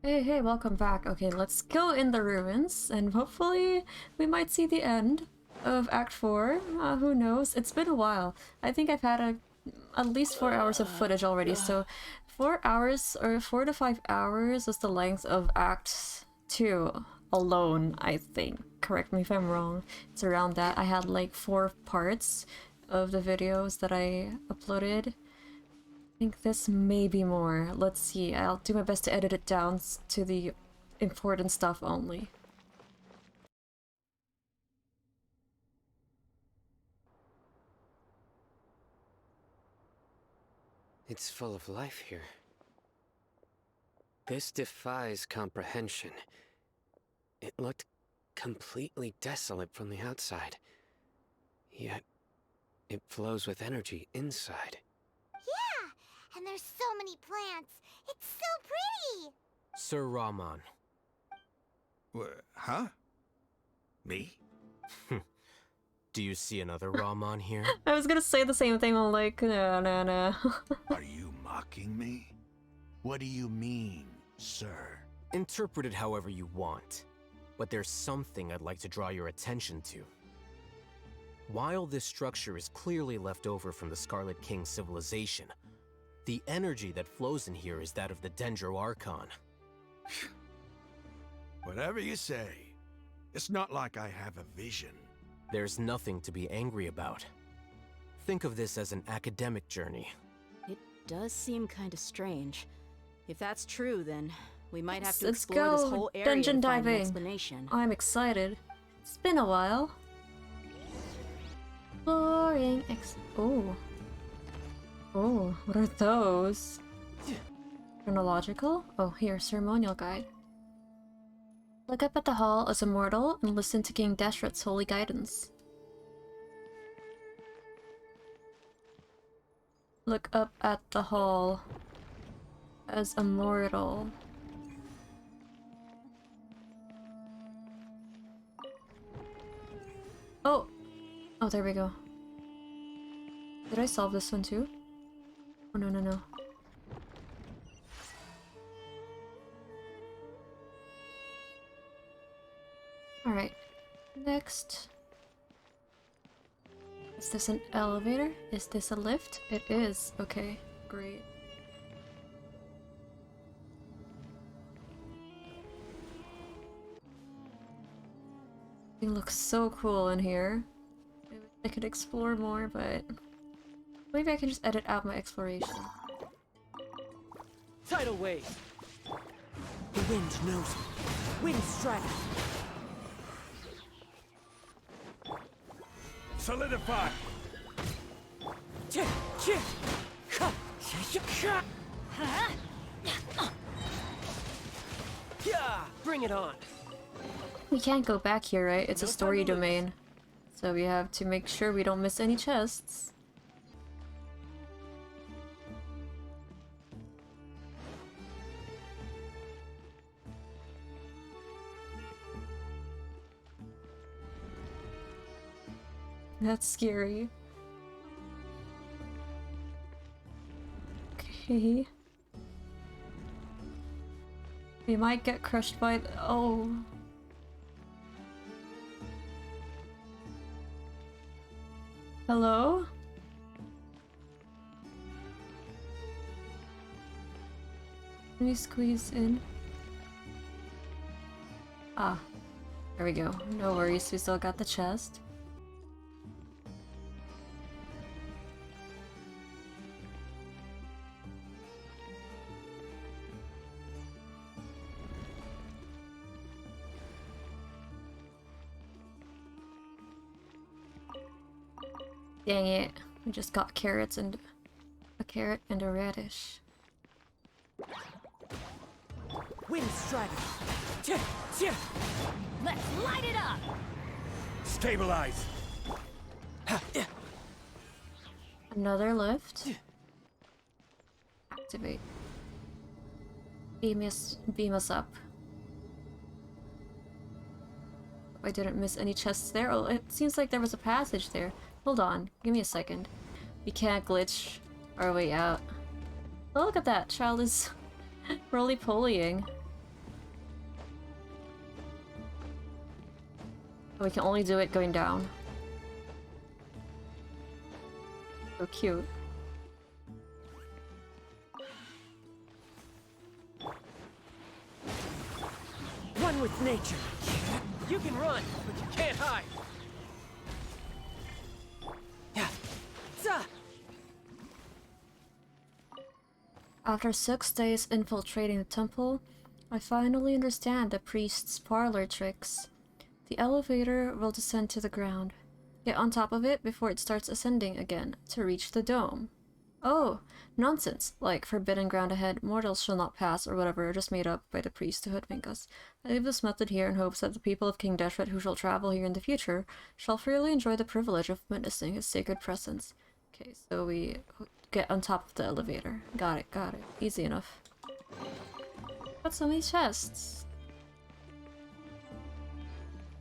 Hey, welcome back. Okay, let's go in the ruins, and hopefully we might see the end of Act 4. Who knows? It's been a while. I think I've had at least 4 hours of footage already, so 4 hours, or 4 to 5 hours is the length of Act 2 alone, I think. Correct me if I'm wrong. It's around that. I had like 4 parts of the videos that I uploaded. I think this may be more. Let's see. I'll do my best to edit it down to the important stuff only. It's full of life here. This defies comprehension. It looked completely desolate from the outside. Yet, it flows with energy inside. Yeah! And there's so many plants! It's so pretty! Sir Rahman. Huh? Me? Do you see another Rahman here? I was gonna say the same thing, I'm like, no. Are you mocking me? What do you mean, sir? Interpret it however you want, but there's something I'd like to draw your attention to. While this structure is clearly left over from the Scarlet King's civilization, the energy that flows in here is that of the Dendro Archon. Whatever you say. It's not like I have a vision. There's nothing to be angry about. Think of this as an academic journey. It does seem kind of strange. If that's true, then we might have to Let's explore go this whole area dungeon to find an diving. explanation. I'm excited. It's been a while. Exploring Oh, what are those? Chronological? Oh, here, ceremonial guide. Look up at the hall as a mortal and listen to King Deshret's holy guidance. Look up at the hall as a mortal. Oh! Oh, there we go. Did I solve this one too? Oh, no. Alright, next. Is this an elevator? Is this a lift? It is. Okay, great. It looks so cool in here. Maybe I could explore more, but maybe I can just edit out my exploration. Tidal wave. The wind knows me. Wind strike. Solidify! Yeah, bring it on. We can't go back here, right? It's a No story time to lose. domain. So we have to make sure we don't miss any chests. That's scary. Okay. We might get crushed by the— oh. Hello? Let me squeeze in. Ah. There we go. No worries, we still got the chest. Dang it. We just got carrots and a carrot and a radish. Wind strike. Let's light it up! Stabilize! Another lift. Activate. Beam us up. I didn't miss any chests there. Oh, it seems like there was a passage there. Hold on, give me a second. We can't glitch our way out. Oh, look at that, child is roly-polying. We can only do it going down. So cute. One with nature. You can run, but you can't hide. Yeah. Zah! After 6 days infiltrating the temple, I finally understand the priest's parlor tricks. The elevator will descend to the ground. Get on top of it before it starts ascending again to reach the dome. Oh, nonsense. Like forbidden ground ahead, mortals shall not pass, or whatever, just made up by the priest to hoodwink us. I leave this method here in hopes that the people of King Deshret who shall travel here in the future shall freely enjoy the privilege of witnessing his sacred presence. Okay, so we get on top of the elevator. Got it, got it. Easy enough. Got so many chests.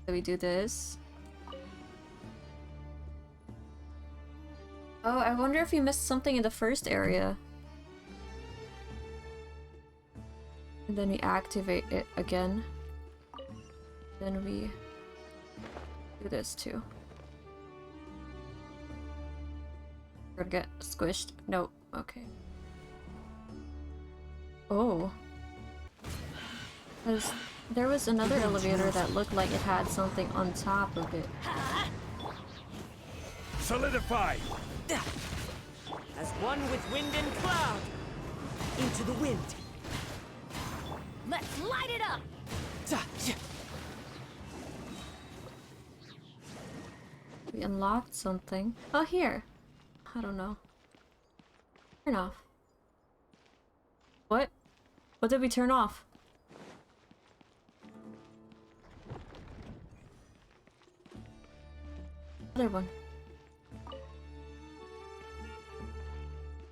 So we do this. Oh, I wonder if we missed something in the first area. And then we activate it again. Then we do this too. We're gonna get squished. Nope. Okay. Oh. There was another elevator that looked like it had something on top of it. Solidify! As one with wind and cloud. Into the wind. Let's light it up! Zah! Yeah. We unlocked something. Oh, here. I don't know. Turn off. What? What did we turn off? Other one.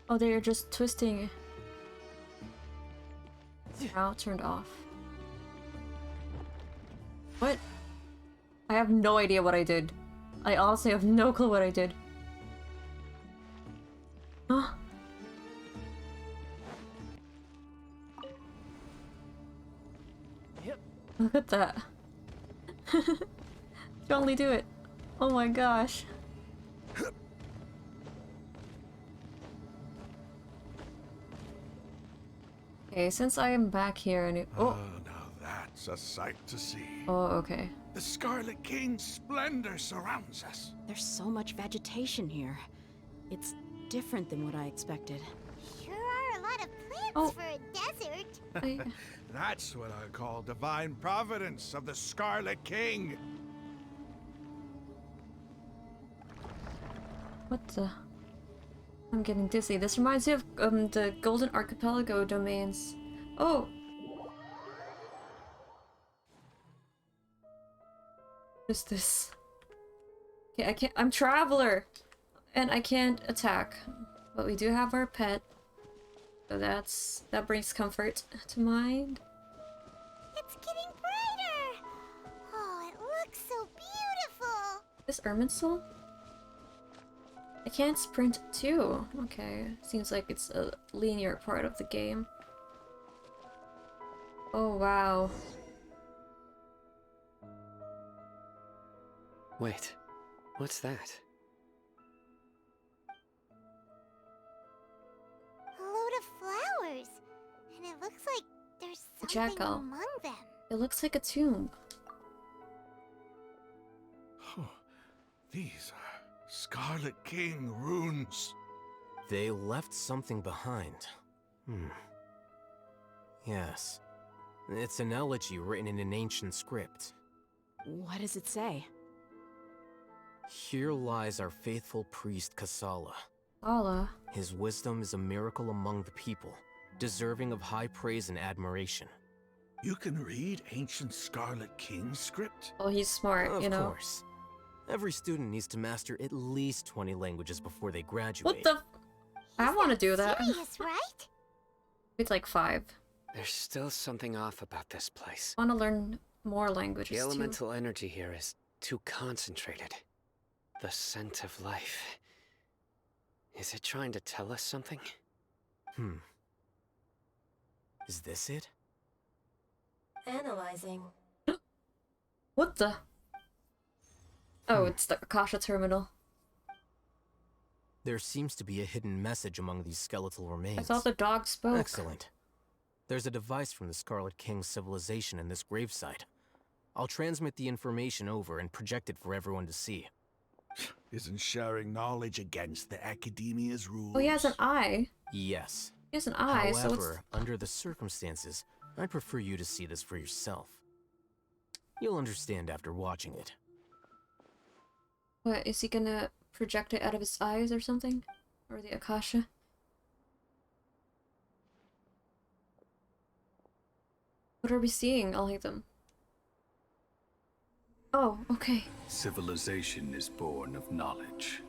Oh, they're just twisting. Now turned off. What? I have no idea what I did. I honestly have no clue what I did. Huh? Yep. Look at that. You only do it. Oh my gosh. Okay, since I am back here and Oh, now that's a sight to see. Oh, okay. The Scarlet King's splendor surrounds us. There's so much vegetation here. It's different than what I expected. Sure are a lot of plants Oh. for a desert. That's what I call divine providence of the Scarlet King. What the? I'm getting dizzy. This reminds me of the Golden Archipelago domains. Oh! What is this? Okay, I can't- I'm Traveler! And I can't attack. But we do have our pet. So that brings comfort to mind. It's getting brighter! Oh, it looks so beautiful! This Irminsul? I can't sprint too. Okay, seems like it's a linear part of the game. Oh wow. Wait, what's that? A load of flowers. And it looks like there's A something jackal. among them. It looks like a tomb. Oh, these are Scarlet King runes. They left something behind. Yes. It's an elegy written in an ancient script. What does it say? Here lies our faithful priest Kasala. Allah. His wisdom is a miracle among the people, deserving of high praise and admiration. You can read ancient Scarlet King script? Oh, he's smart, Of you know. course. Every student needs to master at least 20 languages before they graduate. What the? I want to do that. Serious, right? It's like 5. There's still something off about this place. I want to learn more languages The too. elemental energy here is too concentrated. The scent of life. Is it trying to tell us something? Is this it? Analyzing. What the? Oh, it's the Akasha terminal. There seems to be a hidden message among these skeletal remains. I thought the dog spoke. Excellent. There's a device from the Scarlet King's civilization in this gravesite. I'll transmit the information over and project it for everyone to see. Isn't sharing knowledge against the Academia's rules? Oh, he has an eye. Yes. He has an eye, so it's... However, under the circumstances, I'd prefer you to see this for yourself. You'll understand after watching it. What, is he gonna project it out of his eyes or something? Or the Akasha? What are we seeing, Alhaitham? Oh, okay. Civilization is born of knowledge,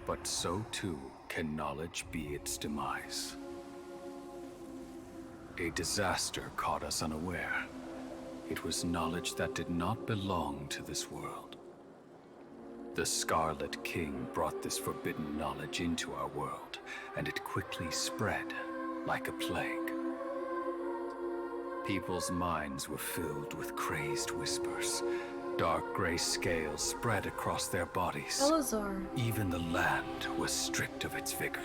but so too can knowledge be its demise. A disaster caught us unaware. It was knowledge that did not belong to this world. The Scarlet King brought this forbidden knowledge into our world, and it quickly spread like a plague. People's minds were filled with crazed whispers. Dark gray scales spread across their bodies. Elazar. Even the land was stripped of its vigor.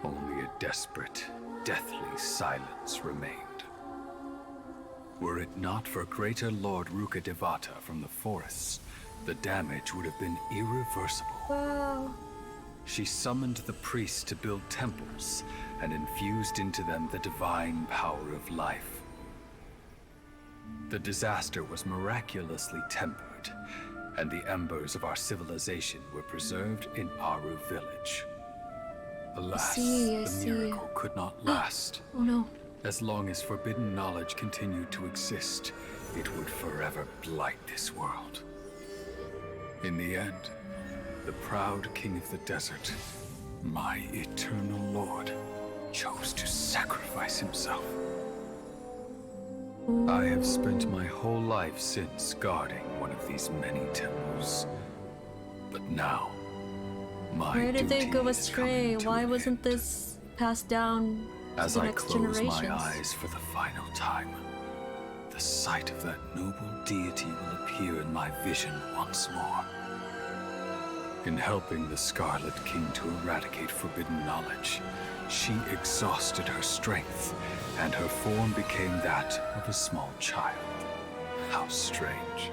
Only a desperate, deathly silence remained. Were it not for Greater Lord Rukkhadevata from the forests, the damage would have been irreversible. Wow. She summoned the priests to build temples and infused into them the divine power of life. The disaster was miraculously tempered, and the embers of our civilization were preserved in Aru village. Alas, the miracle could not last. Oh no. As long as forbidden knowledge continued to exist, it would forever blight this world. In the end, the proud king of the desert, my eternal lord, chose to sacrifice himself. I have spent my whole life since guarding one of these many temples. But now, my Where did they duty go is astray? coming to Why an wasn't end. this passed down to As the I next close generations? my eyes for the final time, the sight of that noble deity will appear in my vision once more. In helping the Scarlet King to eradicate forbidden knowledge, she exhausted her strength, and her form became that of a small child. How strange.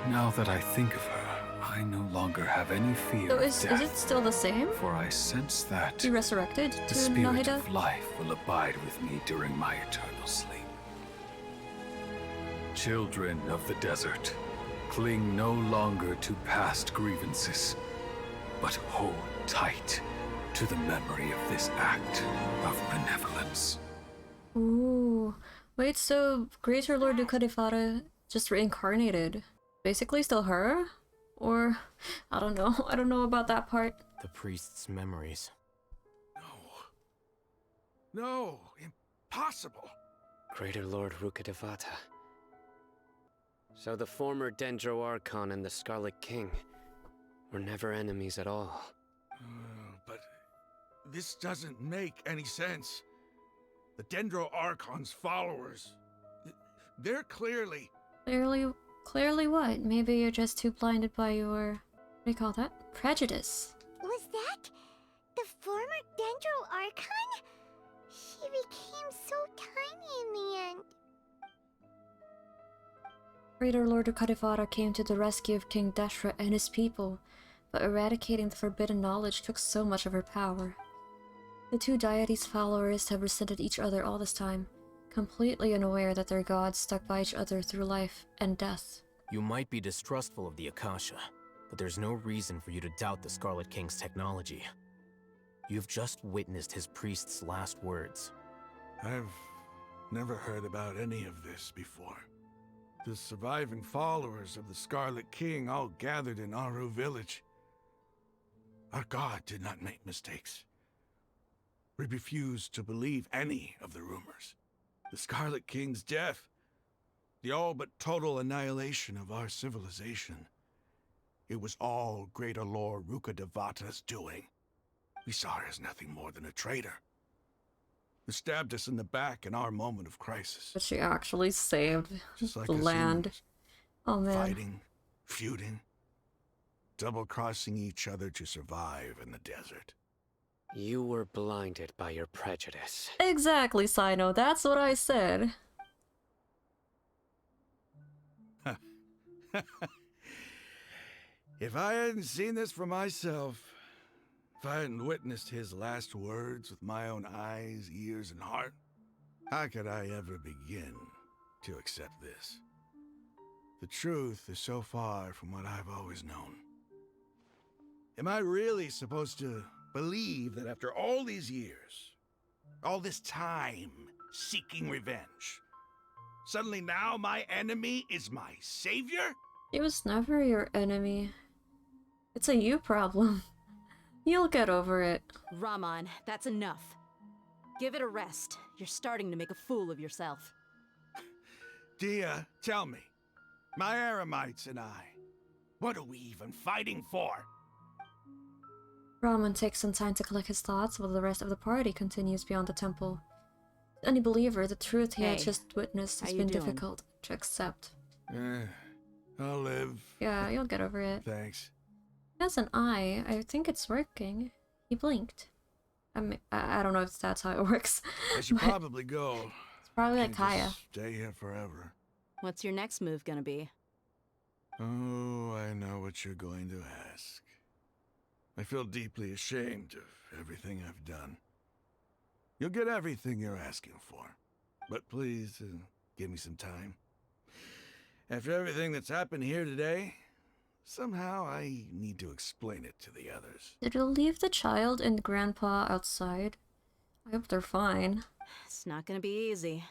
Now that I think of her, I no longer have any fear So of is death, it still the same? for I sense that He resurrected the to spirit Nahida? of life will abide with me during my eternal sleep. Children of the desert, cling no longer to past grievances, but hold tight to the memory of this act of benevolence. Ooh. Wait, so Greater Lord Rukkhadevata just reincarnated? Basically still her? Or, I don't know. I don't know about that part. The priest's memories. No, impossible. Greater Lord Rukkhadevata. So the former Dendro Archon and the Scarlet King were never enemies at all. But this doesn't make any sense. The Dendro Archon's followers, they're clearly... Clearly what? Maybe you're just too blinded by your... what do you call that? Prejudice. Was that the former Dendro Archon? She became so tiny in the end. Greater Lord Rukkhadevata came to the rescue of King Deshra and his people, but eradicating the forbidden knowledge took so much of her power. The two deities' followers have resented each other all this time, completely unaware that their gods stuck by each other through life and death. You might be distrustful of the Akasha, but there's no reason for you to doubt the Scarlet King's technology. You've just witnessed his priest's last words. I've never heard about any of this before. The surviving followers of the Scarlet King all gathered in Aru village. Our god did not make mistakes. We refused to believe any of the rumors. The Scarlet King's death, the all but total annihilation of our civilization. It was all Greater Lord Rukkhadevata's doing. We saw her as nothing more than a traitor, who stabbed us in the back in our moment of crisis. But she actually saved Just like the us land. humans, Oh man. fighting, feuding, double-crossing each other to survive in the desert. You were blinded by your prejudice. Exactly, Sino. That's what I said. If I hadn't seen this for myself, if I hadn't witnessed his last words with my own eyes, ears, and heart, how could I ever begin to accept this? The truth is so far from what I've always known. Am I really supposed to believe that after all these years, all this time seeking revenge, suddenly now my enemy is my savior? He was never your enemy. It's a you problem. You'll get over it. Raman, that's enough. Give it a rest. You're starting to make a fool of yourself. Dia, tell me, my Eremites and I, what are we even fighting for? Raman takes some time to collect his thoughts while the rest of the party continues beyond the temple. To any believer, the truth he had Hey, just witnessed has how you been doing? difficult to accept. I'll live. Yeah, you'll get over it. Thanks. He has an eye. I think it's working. He blinked. I mean, I don't know if that's how it works. I should but probably go. it's probably like Can't Heya. just stay here forever. What's your next move gonna be? Oh, I know what you're going to ask. I feel deeply ashamed of everything I've done. You'll get everything you're asking for. But please, give me some time. After everything that's happened here today, somehow I need to explain it to the others. Did you leave the child and grandpa outside? I hope they're fine. It's not gonna be easy.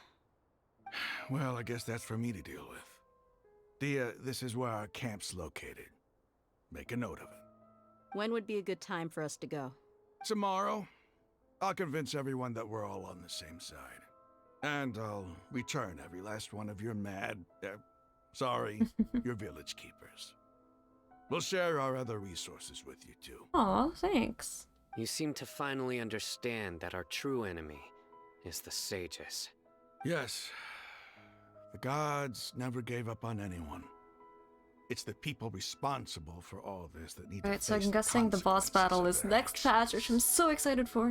Well, I guess that's for me to deal with. Dia, this is where our camp's located. Make a note of it. When would be a good time for us to go? Tomorrow, I'll convince everyone that we're all on the same side. And I'll return every last one of your your village keepers. We'll share our other resources with you too. Aw, thanks. You seem to finally understand that our true enemy is the sages. Yes, the gods never gave up on anyone. It's the people responsible for all this that need to Alright, face so I'm guessing the boss consequences battle of is their next actions. patch, which I'm so excited for.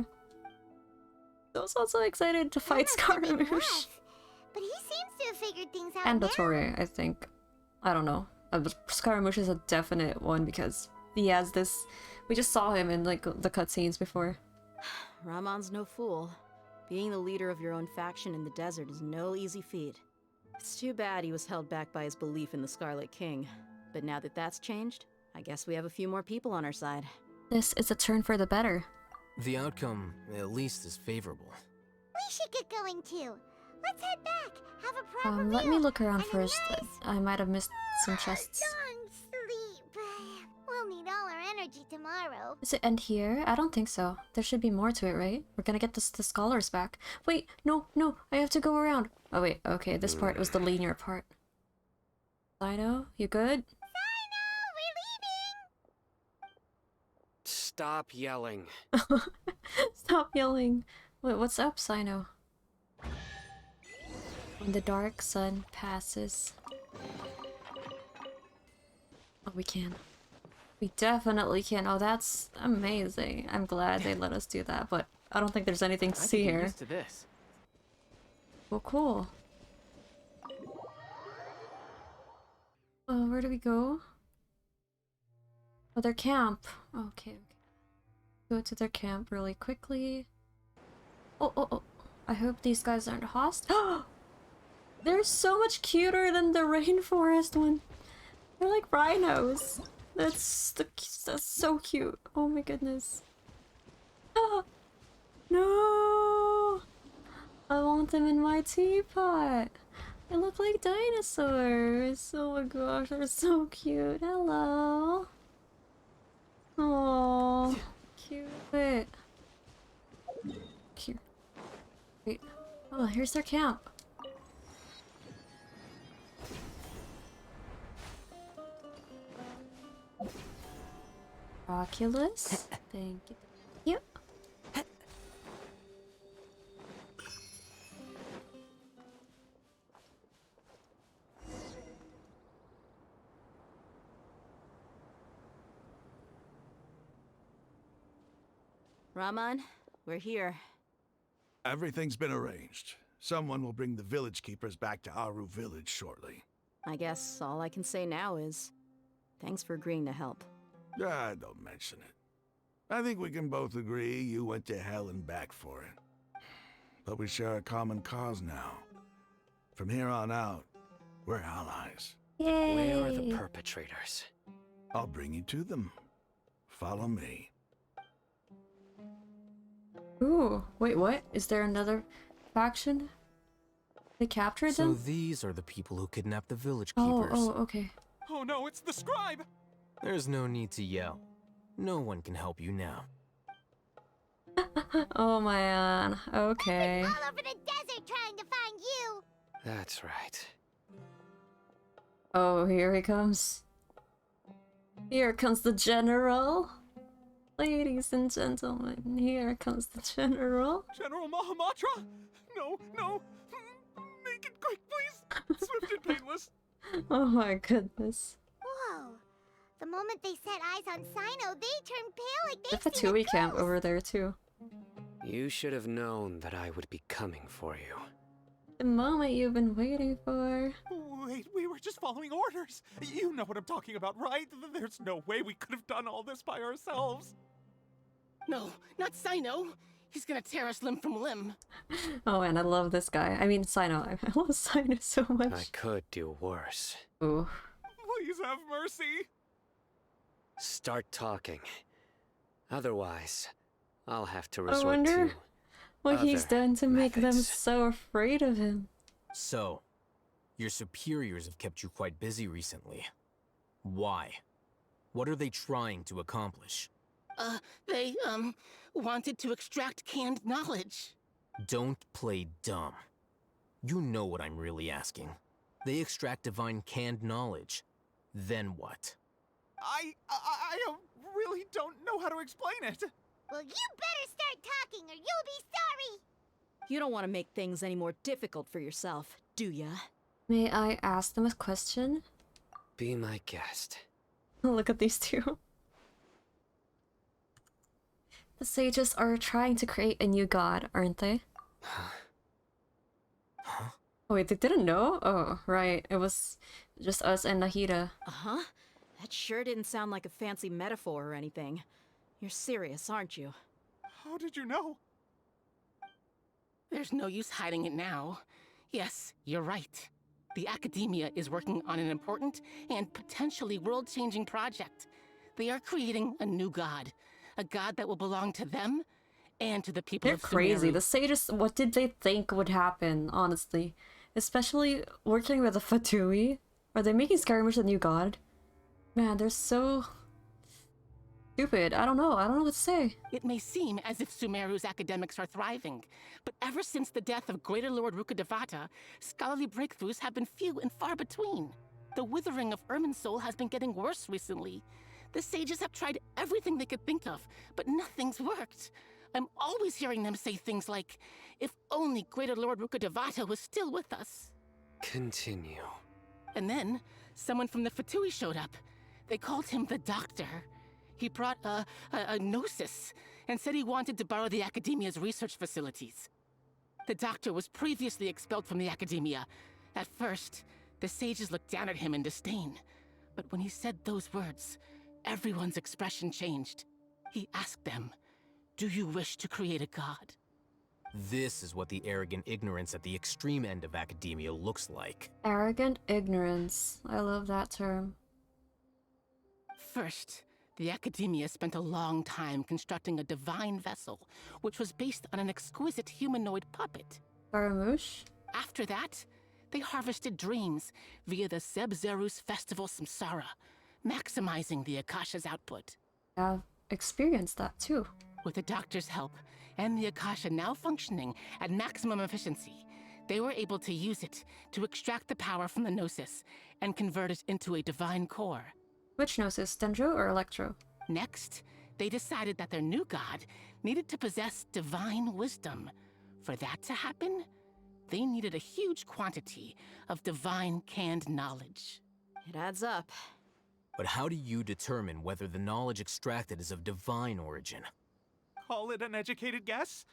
I'm also so excited to fight That must have been Scaramouche. rough, but he seems to have figured things out And now. Dottore, I think. I don't know. Scaramouche is a definite one because he has this... We just saw him in like the cutscenes before. Ramon's no fool. Being the leader of your own faction in the desert is no easy feat. It's too bad he was held back by his belief in the Scarlet King. But now that that's changed, I guess we have a few more people on our side. This is a turn for the better. The outcome, at least, is favorable. We should get going too. Let's head back. Have a proper Let me meal, look around and a first. nice I might have missed some chests. long sleep. We'll need all our energy tomorrow. Does it end here? I don't think so. There should be more to it, right? We're gonna get the scholars back. Wait, no, I have to go around. Oh wait, okay, this part was the linear part. Sino, you good? Stop yelling. Stop yelling. Wait, what's up, Sino? When the dark sun passes. Oh, we can. We definitely can. Oh, that's amazing. I'm glad they let us do that, but I don't think there's anything to see here. To this. Well, cool. Oh, where do we go? Oh, their camp. Okay. Go to their camp really quickly. Oh. I hope these guys aren't hostile. They're so much cuter than the rainforest one. They're like rhinos. That's so cute. Oh my goodness. No! I want them in my teapot. They look like dinosaurs. Oh my gosh, they're so cute. Hello. Oh, cute. Cute. Wait. Oh, here's their camp. Oculus. Thank you. Yep. Raman, we're here. Everything's been arranged. Someone will bring the village keepers back to Aru village shortly. I guess all I can say now is thanks for agreeing to help. Ah, don't mention it. I think we can both agree you went to hell and back for it. But we share a common cause now. From here on out, we're allies. Yay! Where are the perpetrators? I'll bring you to them. Follow me. Ooh, wait, what? Is there another faction? They captured So them? these are the people who kidnapped the village Oh, keepers. oh, okay. Oh no, it's the scribe! There's no need to yell. No one can help you now. Oh man, okay. All over the desert trying to find you. That's right. Oh, here he comes. Here comes the general. Ladies and gentlemen, here comes the general. General Mahamatra! No, no! Make it quick, please! Swift and painless! Oh my goodness. Whoa. The moment they set eyes on Sino, they turned pale like The they've seen a Fatui camp ghost. over there too. You should have known that I would be coming for you. The moment you've been waiting for. Wait, we were just following orders. You know what I'm talking about, right? There's no way we could have done all this by ourselves. No, not Sino. He's gonna tear us limb from limb. Oh man, I love this guy. I mean, Sino. I love Sino so I much. could do worse. Ooh. Please have mercy. Start talking. Otherwise, I'll have to I resort wonder to what he's other done to make them methods. so afraid of him. So, your superiors have kept you quite busy recently. Why? What are they trying to accomplish? They, wanted to extract canned knowledge. Don't play dumb. You know what I'm really asking. They extract divine canned knowledge. Then what? I really don't know how to explain it. Well, you better start talking or you'll be sorry. You don't want to make things any more difficult for yourself, do ya? May I ask them a question? Be my guest. Look at these two. The sages are trying to create a new god, aren't they? Huh? Oh wait, they didn't know? Oh, right. It was just us and Nahida. Uh-huh. That sure didn't sound like a fancy metaphor or anything. You're serious, aren't you? How did you know? There's no use hiding it now. Yes, you're right. The Academia is working on an important and potentially world-changing project. They are creating a new god. A god that will belong to them and to the people They're of Sumeru. crazy. The sages, what did they think would happen, honestly? Especially working with the Fatui. Are they making Skirmish a new god? Man, they're so stupid. I don't know. I don't know what to say. It may seem as if Sumeru's academics are thriving, but ever since the death of Greater Lord Rukkhadevata, scholarly breakthroughs have been few and far between. The withering of Irminsul has been getting worse recently. The sages have tried everything they could think of, but nothing's worked. I'm always hearing them say things like, if only Greater Lord Rukkhadevata was still with us. Continue. And then, someone from the Fatui showed up. They called him the Doctor. He brought a gnosis and said he wanted to borrow the Academia's research facilities. The Doctor was previously expelled from the Academia. At first, the sages looked down at him in disdain. But when he said those words, everyone's expression changed. He asked them, "Do you wish to create a god?" This is what the arrogant ignorance at the extreme end of academia looks like. Arrogant ignorance. I love that term. First, the Academia spent a long time constructing a divine vessel, which was based on an exquisite humanoid puppet. Scaramouche? After that, they harvested dreams via the Zeb-Zerus Festival Samsara, maximizing the Akasha's output. I've experienced that too. With the Doctor's help, and the Akasha now functioning at maximum efficiency, they were able to use it to extract the power from the Gnosis and convert it into a divine core. Which Gnosis, Dendro or Electro? Next, they decided that their new god needed to possess divine wisdom. For that to happen, they needed a huge quantity of divine canned knowledge. It adds up. But how do you determine whether the knowledge extracted is of divine origin? Call it an educated guess?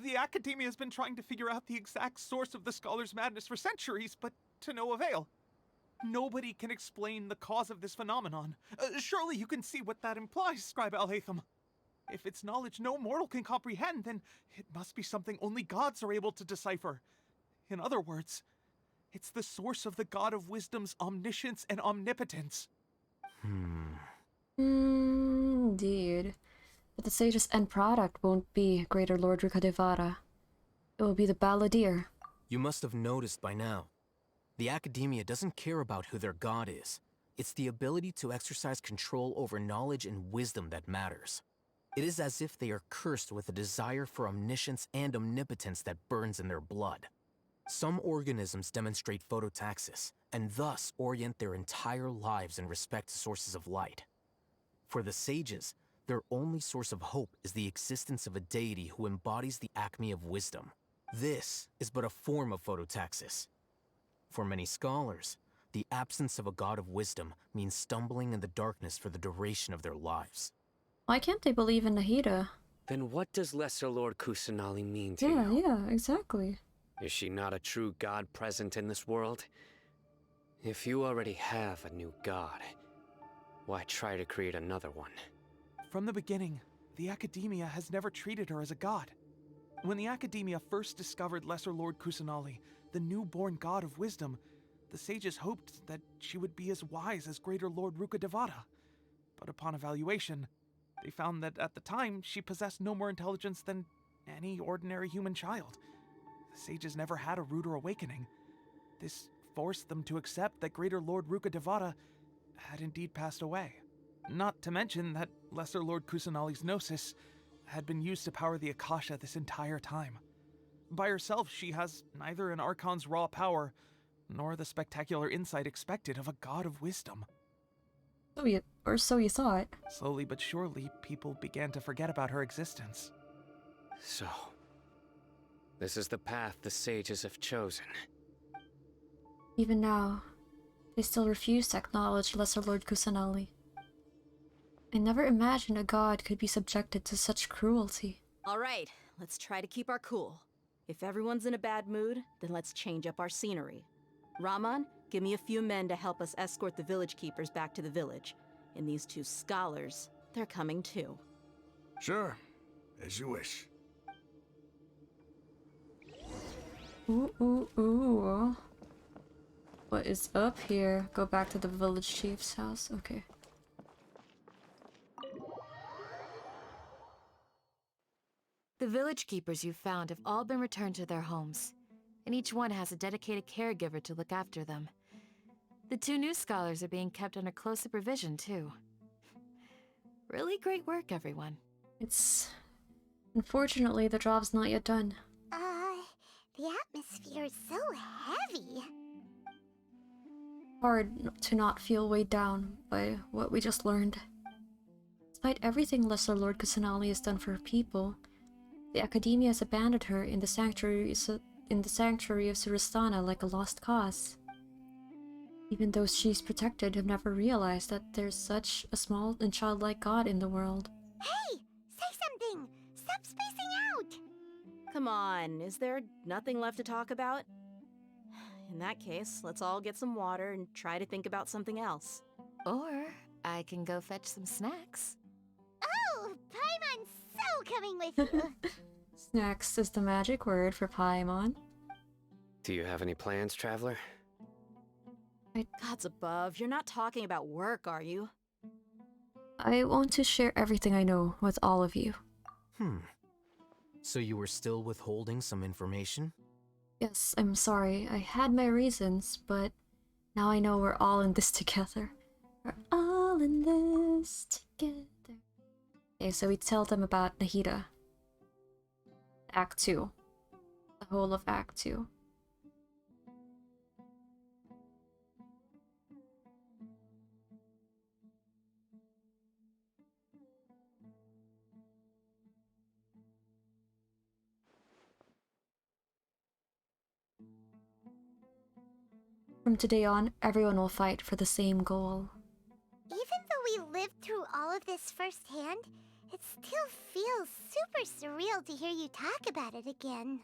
The Academia has been trying to figure out the exact source of the Scholar's madness for centuries, but to no avail. Nobody can explain the cause of this phenomenon. Surely you can see what that implies, Scribe Al-Haytham. If it's knowledge no mortal can comprehend, then it must be something only gods are able to decipher. In other words, it's the source of the God of Wisdom's omniscience and omnipotence. Indeed. But the sage's end product won't be Greater Lord Rukkhadevata. It will be the Balladeer. You must have noticed by now. The Academia doesn't care about who their god is. It's the ability to exercise control over knowledge and wisdom that matters. It is as if they are cursed with a desire for omniscience and omnipotence that burns in their blood. Some organisms demonstrate phototaxis, and thus orient their entire lives in respect to sources of light. For the sages, their only source of hope is the existence of a deity who embodies the acme of wisdom. This is but a form of phototaxis. For many scholars, the absence of a god of wisdom means stumbling in the darkness for the duration of their lives. Why can't they believe in Nahida? Then what does Lesser Lord Kusanali mean to you? Yeah, exactly. Is she not a true god present in this world? If you already have a new god, why try to create another one? From the beginning, the Academia has never treated her as a god. When the Academia first discovered Lesser Lord Kusanali, the newborn god of wisdom, the sages hoped that she would be as wise as Greater Lord Rukkhadevata. But upon evaluation, they found that at the time she possessed no more intelligence than any ordinary human child. The sages never had a ruder awakening. This forced them to accept that Greater Lord Rukkhadevata had indeed passed away. Not to mention that Lesser Lord Kusanali's gnosis had been used to power the Akasha this entire time. By herself, she has neither an Archon's raw power, nor the spectacular insight expected of a god of wisdom. So you thought. Slowly but surely, people began to forget about her existence. So, this is the path the sages have chosen. Even now, they still refuse to acknowledge Lesser Lord Kusanali. I never imagined a god could be subjected to such cruelty. All right, let's try to keep our cool. If everyone's in a bad mood, then let's change up our scenery. Rahman, give me a few men to help us escort the village keepers back to the village. And these two scholars, they're coming too. Sure, as you wish. Ooh. What is up here? Go back to the village chief's house. Okay. The village keepers you found have all been returned to their homes, and each one has a dedicated caregiver to look after them. The two new scholars are being kept under close supervision, too. Really great work, everyone. Unfortunately, the job's not yet done. The atmosphere is so heavy. Hard to not feel weighed down by what we just learned. Despite everything Lesser Lord Kusanali has done for her people, the Academia has abandoned her in the sanctuary of Suristana like a lost cause. Even those she's protected have never realized that there's such a small and childlike god in the world. Hey! Say something! Stop spacing out! Come on, is there nothing left to talk about? In that case, let's all get some water and try to think about something else. Or I can go fetch some snacks. Oh! Paimon's so coming with you! Snacks is the magic word for Paimon. Do you have any plans, Traveler? Gods above, you're not talking about work, are you? I want to share everything I know with all of you. So you were still withholding some information? Yes, I'm sorry. I had my reasons, but now I know we're all in this together. We're all in this together. Okay, so we tell them about Nahida. Act 2. The whole of Act 2. From today on, everyone will fight for the same goal. Even though we lived through all of this firsthand, It still feels super surreal to hear you talk about it again.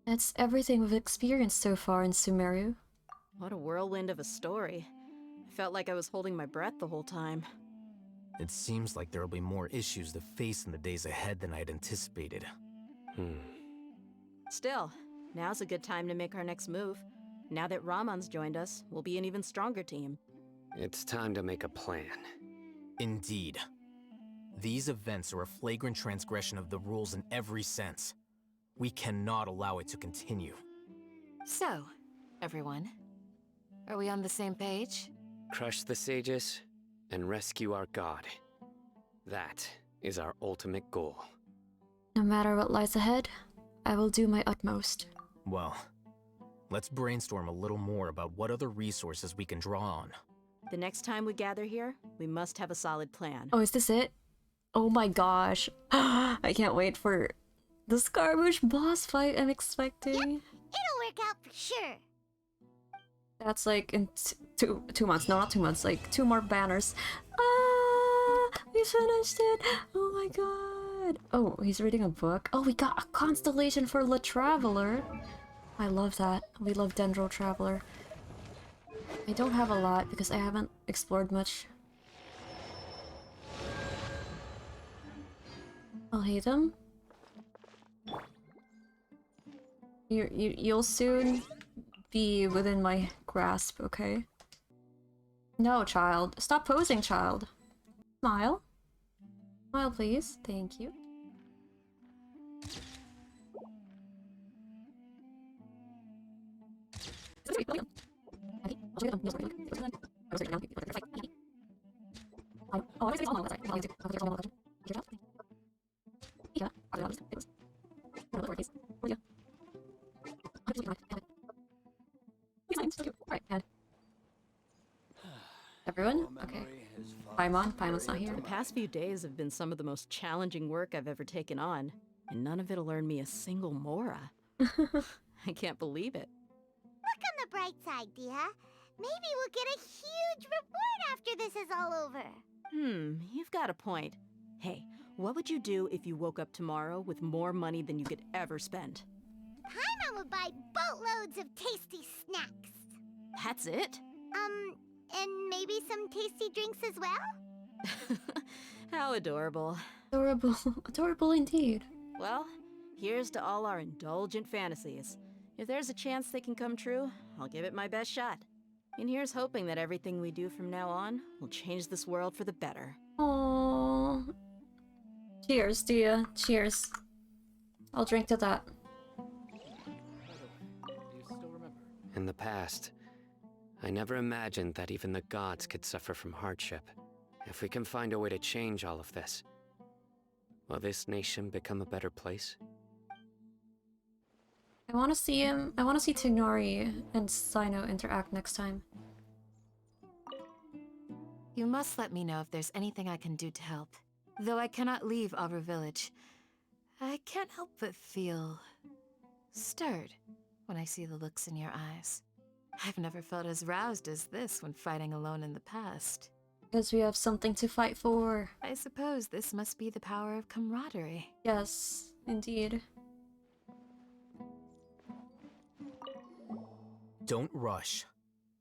It's everything we've experienced so far in Sumeru. What a whirlwind of a story. I felt like I was holding my breath the whole time. It seems like there will be more issues to face in the days ahead than I had anticipated. Still, now's a good time to make our next move. Now that Ramon's joined us, we'll be an even stronger team. It's time to make a plan. Indeed. These events are a flagrant transgression of the rules in every sense. We cannot allow it to continue. So, everyone, are we on the same page? Crush the sages and rescue our god. That is our ultimate goal. No matter what lies ahead, I will do my utmost. Well, let's brainstorm a little more about what other resources we can draw on. The next time we gather here, we must have a solid plan. Oh, is this it? Oh my gosh. I can't wait for the Scaramouche boss fight I'm expecting. Yep, it'll work out for sure. That's like in two months. No, not 2 months. Like 2 more banners. Ah, we finished it. Oh my god. Oh, he's reading a book. Oh, we got a constellation for the Traveler. I love that. We love Dendro Traveler. I don't have a lot because I haven't explored much. I'll hate him. You'll soon be within my grasp, okay? No, child. Stop posing, child. Smile. Smile, please. Thank you. Everyone? Okay. Paimon's not here. The past few days have been some of the most challenging work I've ever taken on, and none of it'll earn me a single Mora. I can't believe it. Look on the bright side, Dia. Maybe we'll get a huge reward after this is all over. You've got a point. Hey, what would you do if you woke up tomorrow with more money than you could ever spend? Paimon would buy boatloads of tasty snacks. That's it? And maybe some tasty drinks as well? How adorable. Adorable. Adorable indeed. Well, here's to all our indulgent fantasies. If there's a chance they can come true, I'll give it my best shot. And here's hoping that everything we do from now on will change this world for the better. Aww. Cheers, Dia. Cheers. I'll drink to that. In the past, I never imagined that even the gods could suffer from hardship. If we can find a way to change all of this, will this nation become a better place? I want to see him. I want to see Tignori and Sino interact next time. You must let me know if there's anything I can do to help. Though I cannot leave Aru Village, I can't help but feel stirred when I see the looks in your eyes. I've never felt as roused as this when fighting alone in the past. Because we have something to fight for. I suppose this must be the power of camaraderie. Yes, indeed. Don't rush.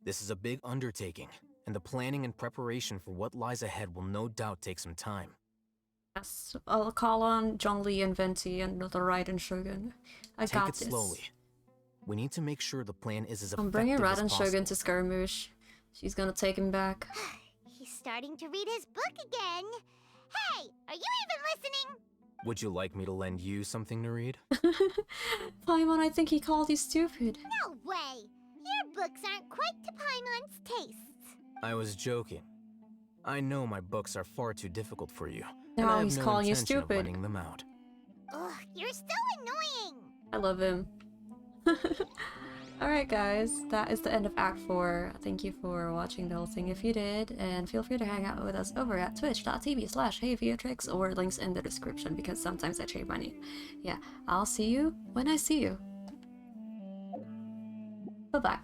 This is a big undertaking, and the planning and preparation for what lies ahead will no doubt take some time. Yes, I'll call on Zhongli and Venti and the Raiden Shogun. I got this. Take it slowly. We need to make sure the plan is as effective I'm bringing as Raiden possible. Shogun to Scaramouche. She's gonna take him back. He's starting to read his book again. Hey, are you even listening? Would you like me to lend you something to read? Paimon, I think he called you stupid. No way. Your books aren't quite to Paimon's tastes. I was joking. I know my books are far too difficult for you. Now and I have he's no calling you intention of stupid. letting them out. Ugh, you're so annoying. I love him. Alright guys, that is the end of Act 4. Thank you for watching the whole thing if you did, and feel free to hang out with us over at twitch.tv/HeyViaTrix or links in the description because sometimes I change my name. Yeah, I'll see you when I see you. Bye-bye.